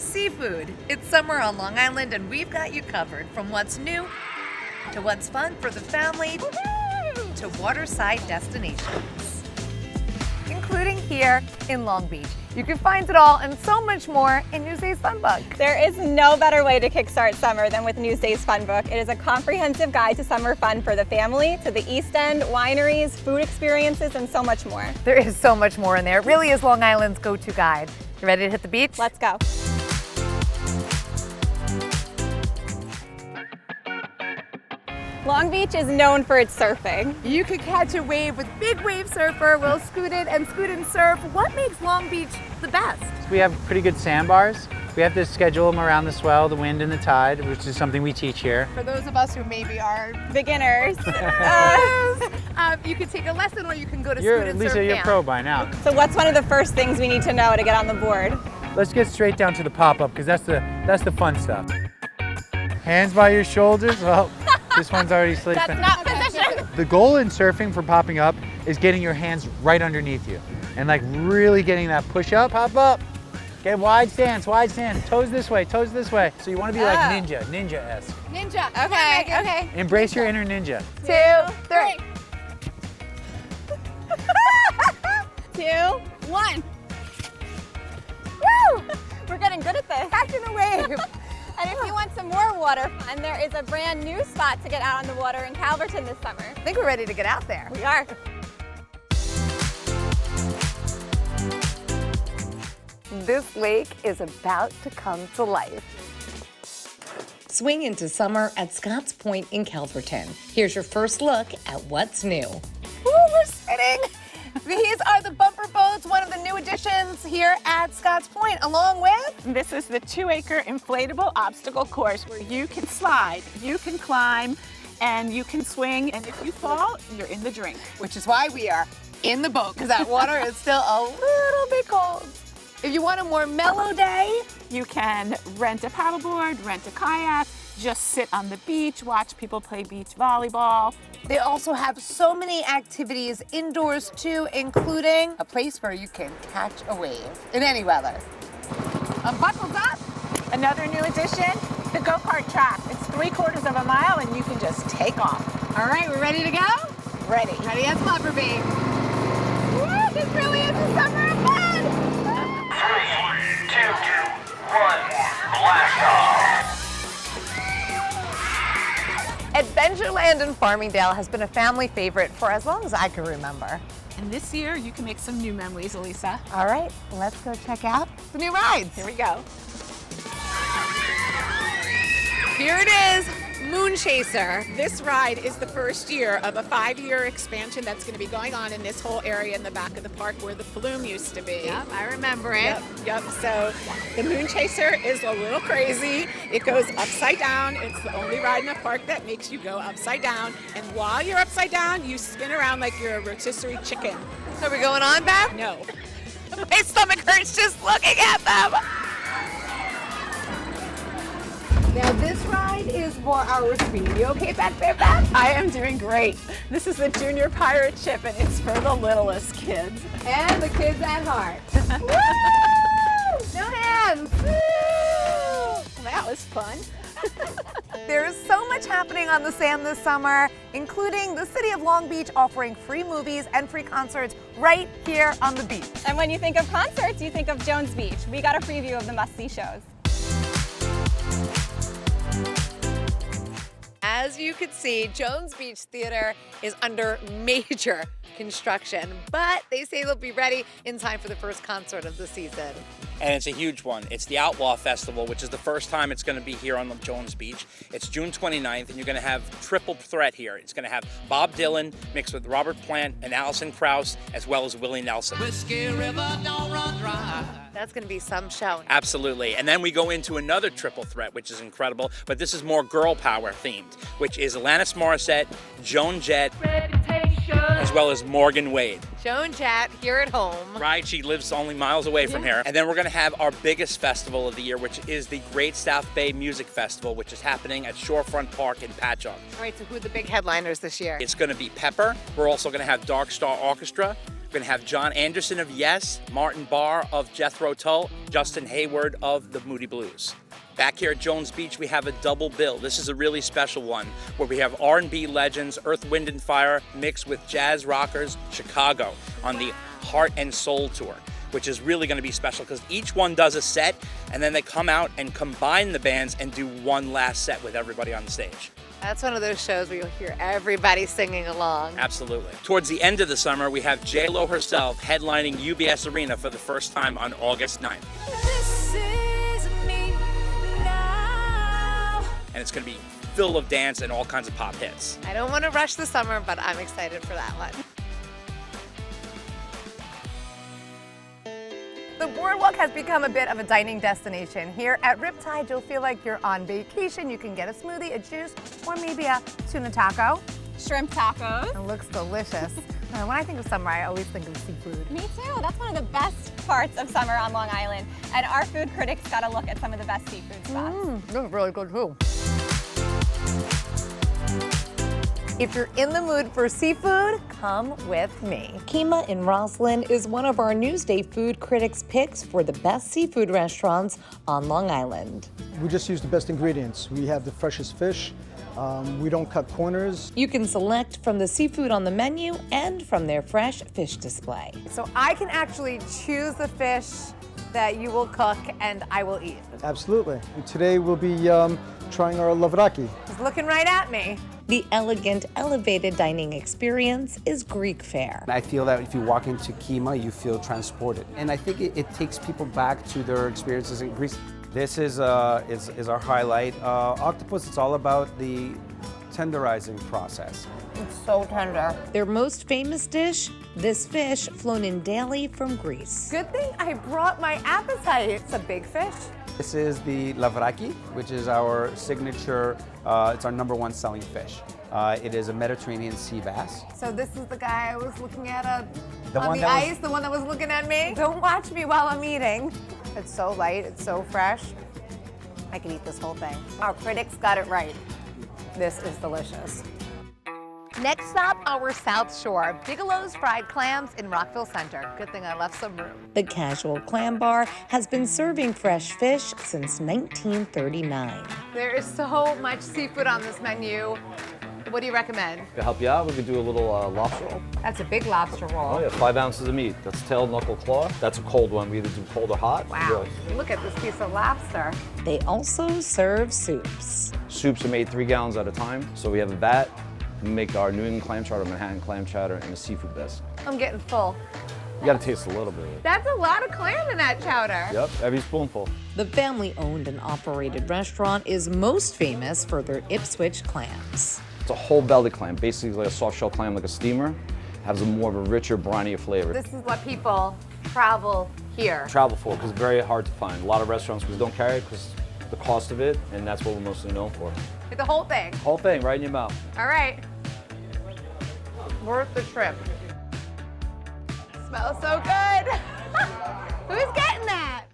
seafood. It's summer on Long Island and we've got you covered from what's new to what's fun for the family to waterside destinations, including here in Long Beach. You can find it all and so much more in Newsday's Funbook. There is no better way to kickstart summer than with Newsday's Funbook. It is a comprehensive guide to summer fun for the family, to the East End, wineries, food experiences, and so much more. There is so much more in there. It really is Long Island's go-to guide. You ready to hit the beach? Let's go. Long Beach is known for its surfing. You could catch a wave with Big Wave Surfer. We'll scoot it and surf. What makes Long Beach the best? We have pretty good sandbars. We have to schedule them around the swell, the wind, and the tide, which is something we teach here. For those of us who maybe are Beginners. you can take a lesson or you can go to scoot and surf. Lisa, you're pro by now. So what's one of the first things we need to know to get on the board? Let's get straight down to the pop-up because that's the fun stuff. Hands by your shoulders. Well, this one's already sleeping. That's not position. The goal in surfing for popping up is getting your hands right underneath you and like really getting that push up, pop up. Get wide stance, toes this way. So you want to be like ninja-esque. Ninja. Okay. Embrace your inner ninja. 2, 3. 2, 1. Woo! We're getting good at this. Catching a wave. And if you want some more water fun, there is a brand new spot to get out on the water in Calverton this summer. I think we're ready to get out there. We are. This lake is about to come to life. Swing into summer at Scotts Point in Calverton. Here's your first look at what's new. Woo, we're spinning. These are the bumper boats, one of the new additions here at Scotts Point, along with... This is the 2-acre inflatable obstacle course where you can slide, you can climb, and you can swing, and if you fall, you're in the drink. Which is why we are in the boat, because that water is still a little bit cold. If you want a more mellow day, You can rent a paddleboard, rent a kayak, just sit on the beach, watch people play beach volleyball. they also have so many activities indoors too, including a place where you can catch a wave in any weather. I'm buckled up. Another new addition, the go-kart track. It's 3/4 of a mile and you can just take off. All right, we're ready to go? Ready. Ready as we'll ever be. Woo, this really is a summer of fun! 3, 2, 1, blast off! Adventureland in Farmingdale has been a family favorite for as long as I can remember. And this year you can make some new memories, Elisa. All right, let's go check out the new rides. Here we go. Here it is, Moon Chaser. This ride is the first year of a 5-year expansion that's going to be going on in this whole area in the back of the park where the flume used to be. Yep, I remember it. Yep. So the Moon Chaser is a little crazy. It goes upside down. It's the only ride in the park that makes you go upside down. And while you're upside down, you spin around like you're a rotisserie chicken. Are we going on, Bev? No. My stomach hurts just looking at them. Now this ride is for our speed. You okay back there, Beth? I am doing great. This is the Junior Pirate Ship and it's for the littlest kids. And the kids at heart. Woo! No hands. Woo! That was fun. There is so much happening on the sand this summer, including the city of Long Beach offering free movies and free concerts right here on the beach. And when you think of concerts, you think of Jones Beach. We got a preview of the must-see shows. As you can see, Jones Beach Theater is under major construction, but they say they'll be ready in time for the first concert of the season. And it's a huge one. It's the Outlaw Festival, which is the first time it's going to be here on Jones Beach. It's June 29th, and you're going to have triple threat here. It's going to have Bob Dylan mixed with Robert Plant and Alison Krauss, as well as Willie Nelson. Whiskey River don't run dry. That's going to be some show. Absolutely. And then we go into another triple threat, which is incredible, but this is more girl power themed, which is Alanis Morissette, Joan Jett, as well as Morgan Wade. Joan Jett here at home. Right, she lives only miles away from here. And then we're going to have our biggest festival of the year, which is the Great South Bay Music Festival, which is happening at Shorefront Park in Patchogue. All right, so who are the big headliners this year? It's going to be Pepper. We're also going to have Dark Star Orchestra. We're going to have John Anderson of Yes, Martin Barr of Jethro Tull, Justin Hayward of the Moody Blues. Back here at Jones Beach, we have a double bill. This is a really special one where we have R&B legends, Earth, Wind & Fire, mixed with jazz rockers, Chicago, on the Heart and Soul Tour, which is really going to be special because each one does a set and then they come out and combine the bands and do one last set with everybody on the stage. That's one of those shows where you'll hear everybody singing along. Absolutely. Towards the end of the summer, we have J-Lo herself headlining UBS Arena for the first time on August 9th. And it's going to be full of dance and all kinds of pop hits. I don't want to rush the summer, but I'm excited for that one. The boardwalk has become a bit of a dining destination. Here at Riptide, you'll feel like you're on vacation. You can get a smoothie, a juice, or maybe a tuna taco. Shrimp tacos. It looks delicious. When I think of summer, I always think of seafood. Me too. That's one of the best parts of summer on Long Island. And our food critics got a look at some of the best seafood spots. This is really good too. If you're in the mood for seafood, come with me. Kima in Roslyn is one of our Newsday food critics' picks for the best seafood restaurants on Long Island. We just use the best ingredients. We have the freshest fish. We don't cut corners. You can select from the seafood on the menu and from their fresh fish display. So I can actually choose the fish that you will cook and I will eat. Absolutely. And today we'll be trying our lavraki. He's looking right at me. The elegant, elevated dining experience is Greek fare. I feel that if you walk into Kima, you feel transported. And I think it takes people back to their experiences in Greece. This is our highlight. Octopus, it's all about the tenderizing process. It's so tender. Their most famous dish, this fish flown in daily from Greece. Good thing I brought my appetite. It's a big fish. This is the lavraki, which is our signature, it's our #1 selling fish. It is a Mediterranean sea bass. So this is the guy I was looking at on The the ice, the one that was looking at me. Don't watch me while I'm eating. It's so light, it's so fresh. I could eat this whole thing. Our critics got it right. This is delicious. Next stop, our South Shore. Bigelow's Fried Clams in Rockville Center. Good thing I left some room. The Casual Clam Bar has been serving fresh fish since 1939. There is so much seafood on this menu. What do you recommend? To help you out, we could do a little lobster roll. That's a big lobster roll. Oh yeah, 5 ounces of meat. That's tail, knuckle, claw. That's a cold one. We either do cold or hot. Wow, look at this piece of lobster. They also serve soups. Soups are made 3 gallons at a time. So we have a vat. We make our New England clam chowder, Manhattan clam chowder, and a seafood bisque. I'm getting full. You gotta taste a little bit. That's a lot of clam in that chowder. Yep, every spoonful. The family-owned and operated restaurant is most famous for their Ipswich clams. It's a whole belly clam, basically like a soft shell clam, like a steamer. Has a more of a richer, brinier flavor. This is what people travel here. Travel for, because it's very hard to find. A lot of restaurants don't carry it because the cost of it, and that's what we're mostly known for. The whole thing. Whole thing, right in your mouth. All right. Worth the trip. Smells so good. Who's getting that?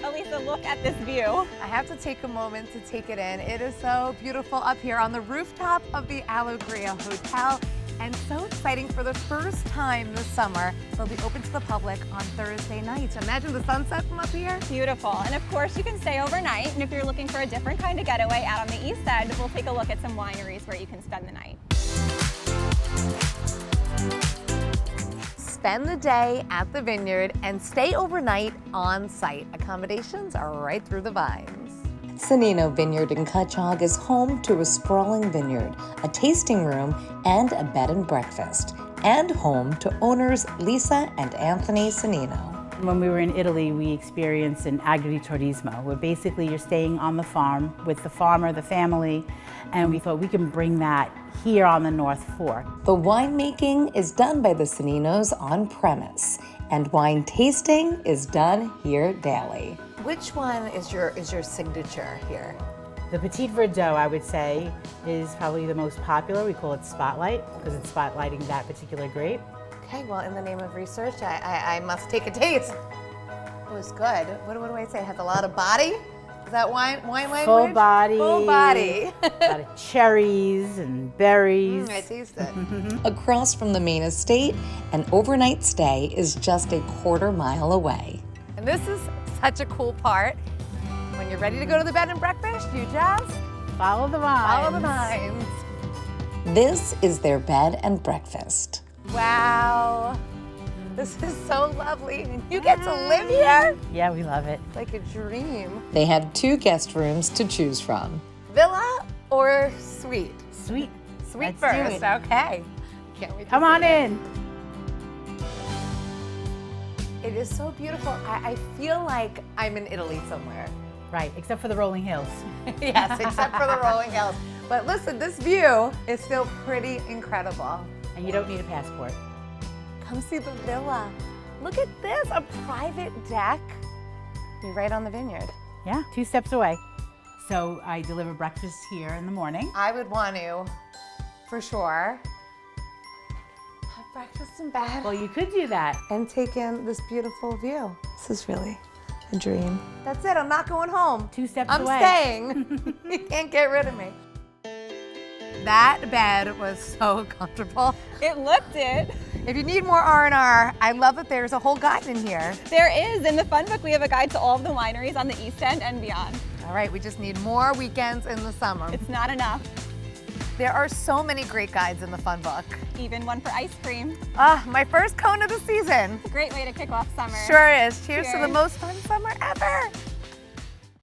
Elisa, look at this view. I have to take a moment to take it in. It is so beautiful up here on the rooftop of the Allegria Hotel. And so exciting, for the first time this summer, they'll be open to the public on Thursday nights. Imagine the sunset from up here. Beautiful. And of course, you can stay overnight. And if you're looking for a different kind of getaway out on the east end, we'll take a look at some wineries where you can spend the night. Spend the day at the vineyard and stay overnight on site. Accommodations are right through the vines. Sonino Vineyard in Cutchogue is home to a sprawling vineyard, a tasting room, and a bed and breakfast, and home to owners Lisa and Anthony Sonino. When we were in Italy, we experienced an agriturismo, where basically you're staying on the farm with the farmer, the family, and we thought we can bring that here on the North Fork. The winemaking is done by the Soninos on premise, and wine tasting is done here daily. Which one is your signature here? The Petit Verdot, I would say, is probably the most popular. We call it Spotlight because it's spotlighting that particular grape. Okay, well, in the name of research, I must take a taste. It was good. What do I say? It has a lot of body? Is that wine language? Full body. Full body. A lot of cherries and berries. I taste it. Across from the main estate, an overnight stay is just a quarter-mile away. And this is such a cool part. When you're ready to go to the bed and breakfast, you just follow the vines. Follow the vines. This is their bed and breakfast. Wow. This is so lovely. And you get to live here? Yeah, we love it. Like a dream. They have 2 guest rooms to choose from. Villa or suite? Suite. Suite Let's do first, it. okay. Can't wait to Come see on it. in. It is so beautiful. I feel like I'm in Italy somewhere. Right, except for the rolling hills. Yes, except for the rolling hills. But listen, this view is still pretty incredible. And you don't need a passport. Come see the villa. Look at this, a private deck. You're right on the vineyard. Yeah, 2 steps away. So I deliver breakfast here in the morning. I would want to, for sure, have breakfast in bed. Well, you could do that. And take in this beautiful view. This is really a dream. That's it, I'm not going home. 2 steps I'm away. staying. You can't get rid of me. That bed was so comfortable. It looked it. If you need more R&R, I love that there's a whole guide in here. There is. In the fun book, we have a guide to all of the wineries on the East End and beyond. All right, we just need more weekends in the summer. It's not enough. There are so many great guides in the fun book. Even one for ice cream. My first cone of the season. Great way to kick off summer. Sure is. Cheers to Cheers. the most fun summer ever.